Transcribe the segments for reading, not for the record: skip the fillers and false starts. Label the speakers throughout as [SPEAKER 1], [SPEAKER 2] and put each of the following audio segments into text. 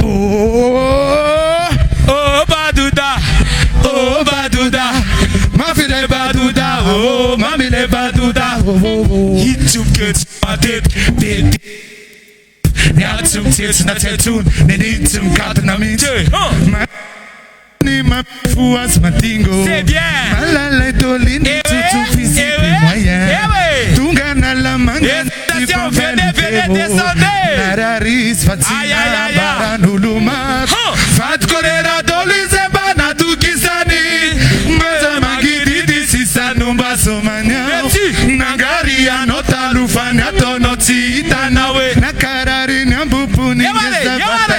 [SPEAKER 1] Oh Badoda, oh Badoda, ma fille Badoda, oh mamie les Badoda, YouTube kids, ma tête, baby. Ja, zum Tietz na Tetun, ne niet zum Karten na Miete. Ma fuas matingo.
[SPEAKER 2] C'est bien.
[SPEAKER 1] Malala tolini tutu fisi moyen. Tunga na la manga.
[SPEAKER 2] Station, venez descendez.
[SPEAKER 1] Nararis fatina baranuluma. Fat korera dolize bana tukisani. Maza magidi disi sanumba somanya. Nagari anota lufanya tonoti itanawe. Nakarari nyambupu ningeza bata.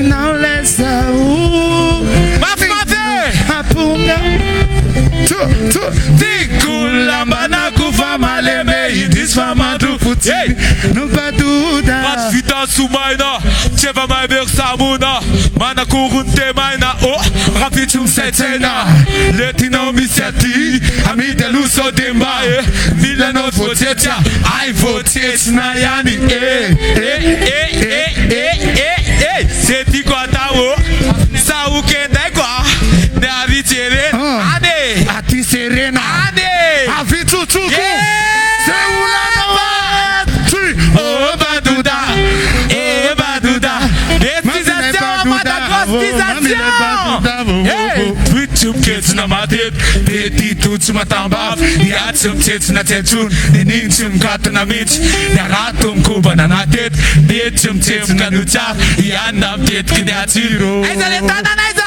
[SPEAKER 1] Now let's go. Apunga. Tikula mana kufa maleme idis fama du puti. No Badoda.
[SPEAKER 2] Wat vita sumaina, cheva mai bersamuna, mana kurunte maina oh, rapitum setena. Letino misiati, ami de luso demba Milano votetia, I vote na yani c'est dit quoi tawo, ça ou qu'est quoi, ne habitez ane,
[SPEAKER 1] ati serena,
[SPEAKER 2] ane,
[SPEAKER 1] avitu tuku, c'est où la nova,
[SPEAKER 2] oh Badoda, eh Badoda, estisation, madagostisation, hey, tu kids na ma tête, petit tout ma tambaf, ya tu kids na tetun, ni ninchum kat na mitch, ya ratum kuba na tête, betum kids na nucha, ya na tête ki ya tiro. Aiza le tana aiza.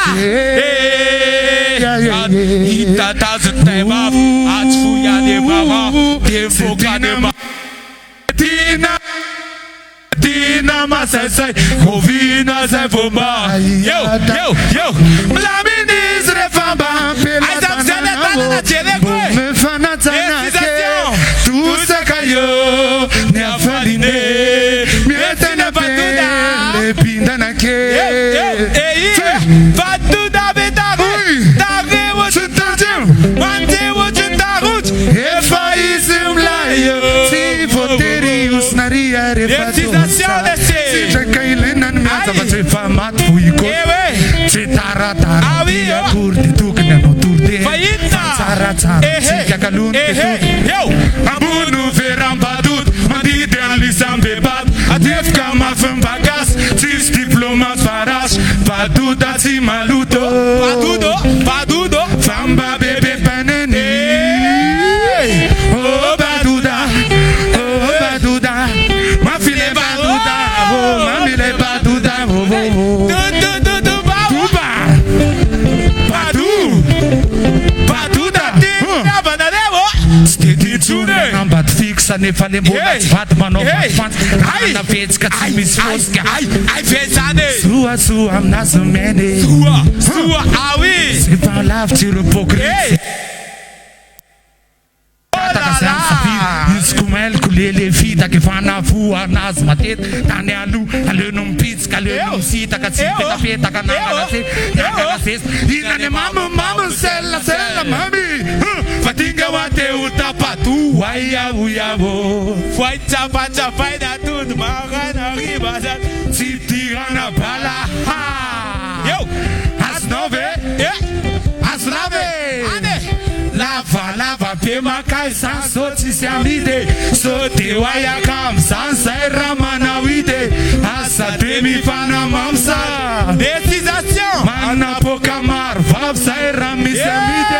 [SPEAKER 2] Ita tazut tema, atfu ya de baba, tempo kadema. Tina masai, kovina sai voma. Yo,
[SPEAKER 1] la ministre famba, me fanatana ke, tout ce kayo, ne afaliné, miete na pele, pindana ke.
[SPEAKER 2] Badoda betaru, tave wo chutaru, mante wo chutaru,
[SPEAKER 1] efaizim layo, si voterius naria refato. Si jakailinan miata vase famat fuiko, si taratara via kurdi tukna no turde, sarata si jakalun
[SPEAKER 2] yo,
[SPEAKER 1] amunu veram badut, mandi de alisam bebat, adef kama fem bagas, tis diplomas faras, Badoda si maluto, Badoda, famba bebe panene, oh Badoda, ma fille Badoda, oh mami le Badoda, oh Badoda, stedi tune, ambat fixa ne fale modas, Batman of fans, na vez que tu me esforça,
[SPEAKER 2] ai vezane,
[SPEAKER 1] sua nas mene,
[SPEAKER 2] sua awi,
[SPEAKER 1] se pas lave tu le pocret. Iskumel kulele fita ke fana fua nas matet tane alu alunum pits kalunum sita kasita kapeta kananga se ina ne mama sella mami fatinga wate utapatu waya uyabo
[SPEAKER 2] foi chapa da tudo magana ribada
[SPEAKER 1] sitirana bala
[SPEAKER 2] yo
[SPEAKER 1] asnove lava pema kai san soti siamide soti waya kam san sai ramana wide asa demi fana mamsa
[SPEAKER 2] décisation
[SPEAKER 1] mana pokamar vav sai rami siamide